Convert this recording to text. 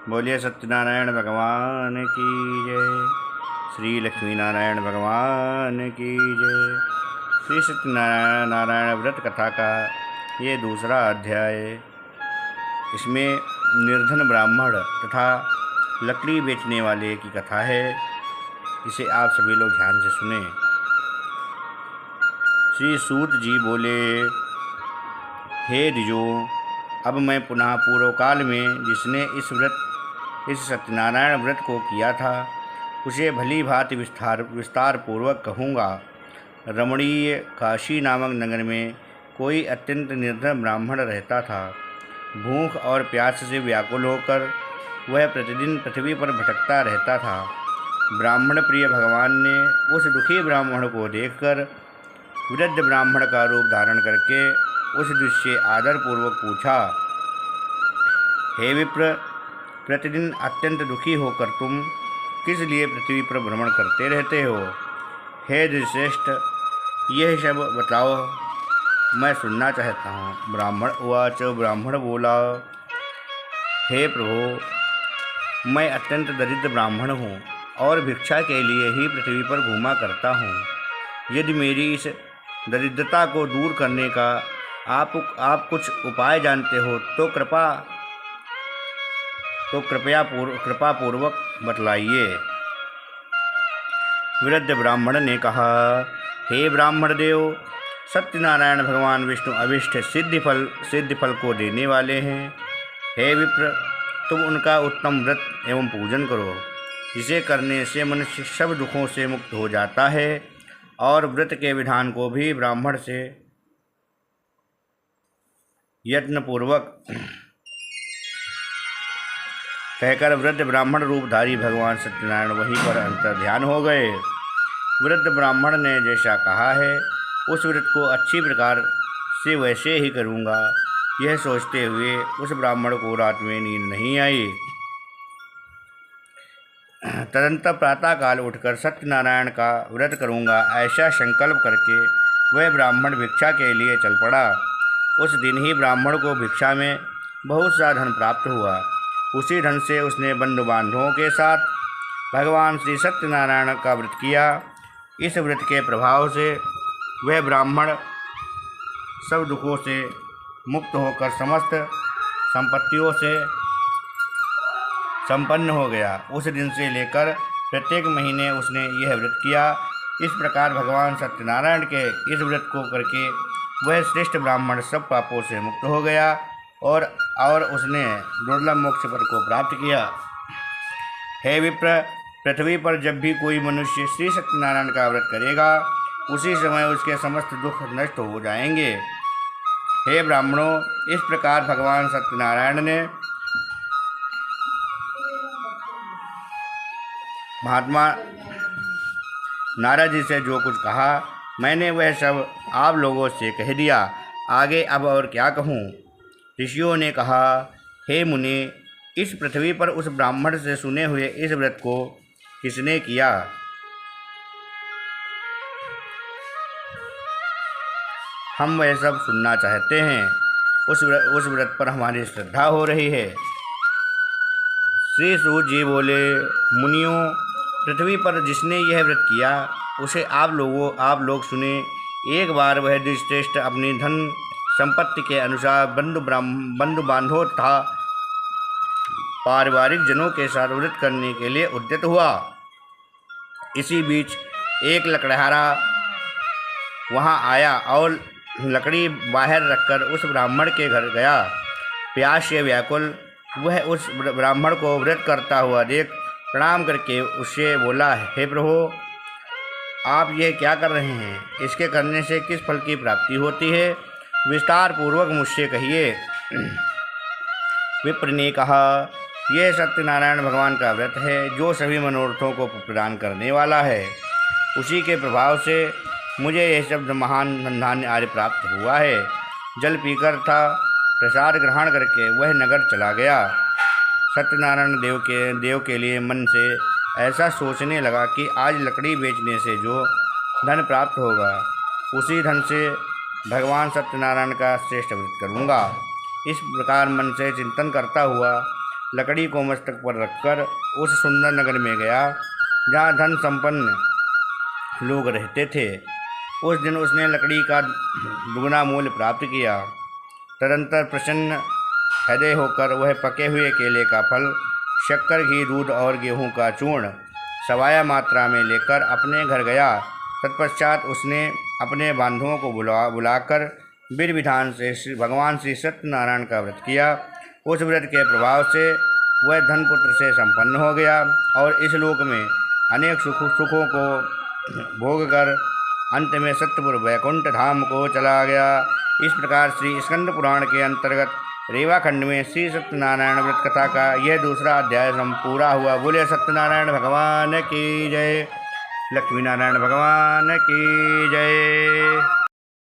बोलिए सत्यनारायण भगवान की जय। श्री लक्ष्मी नारायण भगवान की जय। श्री सत्यनारायण व्रत कथा का ये दूसरा अध्याय। इसमें निर्धन ब्राह्मण तथा लकड़ी बेचने वाले की कथा है। इसे आप सभी लोग ध्यान से सुने। श्री सूत जी बोले, हे द्विजो, अब मैं पुनः पूर्व काल में जिसने इस सत्यनारायण व्रत को किया था उसे भली भांति विस्तार पूर्वक कहूँगा। रमणीय काशी नामक नगर में कोई अत्यंत निर्धन ब्राह्मण रहता था। भूख और प्यास से व्याकुल होकर वह प्रतिदिन पृथ्वी पर भटकता रहता था। ब्राह्मण प्रिय भगवान ने उस दुखी ब्राह्मण को देखकर वृद्ध ब्राह्मण का रूप धारण करके उस दृश्य आदरपूर्वक पूछा, हे विप्र, प्रतिदिन अत्यंत दुखी होकर तुम किस लिए पृथ्वी पर भ्रमण करते रहते हो? हे द्विश्रेष्ठ, यह सब बताओ, मैं सुनना चाहता हूँ। ब्राह्मण उवाच। ब्राह्मण बोला, हे प्रभो, मैं अत्यंत दरिद्र ब्राह्मण हूँ और भिक्षा के लिए ही पृथ्वी पर घूमा करता हूँ। यदि मेरी इस दरिद्रता को दूर करने का आप कुछ उपाय जानते हो तो कृपया पूर्वक बतलाइए। वृद्ध ब्राह्मण ने कहा, हे ब्राह्मण देव, सत्यनारायण भगवान विष्णु अभिष्ट सिद्धि फल को देने वाले हैं। हे विप्र, तुम उनका उत्तम व्रत एवं पूजन करो, जिसे करने से मनुष्य सब दुखों से मुक्त हो जाता है। और व्रत के विधान को भी ब्राह्मण से यत्नपूर्वक कहकर वृद्ध ब्राह्मण रूपधारी भगवान सत्यनारायण वहीं पर अंतर्ध्यान हो गए। वृद्ध ब्राह्मण ने जैसा कहा है उस व्रत को अच्छी प्रकार से वैसे ही करूँगा। यह सोचते हुए उस ब्राह्मण को रात में नींद नहीं आई। तदंतर प्रातःकाल उठकर सत्यनारायण का व्रत करूँगा ऐसा संकल्प करके वह ब्राह्मण भिक्षा के लिए चल पड़ा। उस दिन ही ब्राह्मण को भिक्षा में बहुत सा धन प्राप्त हुआ। उसी धन से उसने बंधु बांधवों के साथ भगवान श्री सत्यनारायण का व्रत किया। इस व्रत के प्रभाव से वह ब्राह्मण सब दुखों से मुक्त होकर समस्त संपत्तियों से संपन्न हो गया। उस दिन से लेकर प्रत्येक महीने उसने यह व्रत किया। इस प्रकार भगवान सत्यनारायण के इस व्रत को करके वह श्रेष्ठ ब्राह्मण सब पापों से मुक्त हो गया और उसने दुर्लभ मोक्ष पद को प्राप्त किया। हे विप्र, पृथ्वी पर जब भी कोई मनुष्य श्री सत्यनारायण का व्रत करेगा उसी समय उसके समस्त दुख नष्ट हो जाएंगे। हे ब्राह्मणों, इस प्रकार भगवान सत्यनारायण ने महात्मा नारद जी से जो कुछ कहा मैंने वह सब आप लोगों से कह दिया। आगे अब और क्या कहूँ। ऋषियों ने कहा, हे मुनि, इस पृथ्वी पर उस ब्राह्मण से सुने हुए इस व्रत को किसने किया? हम वह सब सुनना चाहते हैं। उस व्रत पर हमारी श्रद्धा हो रही है। श्री सूत जी बोले, मुनियों, पृथ्वी पर जिसने यह व्रत किया उसे आप लोग सुने। एक बार वह द्विश्रेष्ठ अपनी धन संपत्ति के अनुसार बंधु बांधवों तथा पारिवारिक जनों के साथ व्रत करने के लिए उद्यत हुआ। इसी बीच एक लकड़हारा वहां आया और लकड़ी बाहर रखकर उस ब्राह्मण के घर गया। प्यास से व्याकुल वह उस ब्राह्मण को व्रत करता हुआ देख प्रणाम करके उससे बोला, हे प्रभु, आप ये क्या कर रहे हैं? इसके करने से किस फल की प्राप्ति होती है? विस्तार पूर्वक मुझसे कहिए। विप्र ने कहा, यह सत्यनारायण भगवान का व्रत है जो सभी मनोरथों को प्रदान करने वाला है। उसी के प्रभाव से मुझे यह शब्द महान धनधान्य आदि प्राप्त हुआ है। जल पीकर था प्रसाद ग्रहण करके वह नगर चला गया। सत्यनारायण देव के लिए मन से ऐसा सोचने लगा कि आज लकड़ी बेचने से जो धन प्राप्त होगा उसी धन से भगवान सत्यनारायण का श्रेष्ठ व्रत करूँगा। इस प्रकार मन से चिंतन करता हुआ लकड़ी को मस्तक पर रखकर उस सुंदर नगर में गया जहाँ धन संपन्न लोग रहते थे। उस दिन उसने लकड़ी का दुगना मूल्य प्राप्त किया। तदंतर प्रसन्न हृदय होकर वह पके हुए केले का फल, शक्कर, घी, दूध और गेहूं का चूर्ण सवाया मात्रा में लेकर अपने घर गया। तत्पश्चात उसने अपने बांधुओं को बुलाकर विधि विधान से भगवान श्री सत्यनारायण का व्रत किया। उस व्रत के प्रभाव से वह धनपुत्र से संपन्न हो गया और इस लोक में अनेक सुखों को भोग कर अंत में सत्यपुर वैकुंठ धाम को चला गया। इस प्रकार श्री स्कंद पुराण के अंतर्गत रेवा खंड में श्री सत्यनारायण व्रत कथा का यह दूसरा अध्याय पूरा हुआ। बोले सत्यनारायण भगवान की जय। लक्ष्मी नारायण भगवान की जय।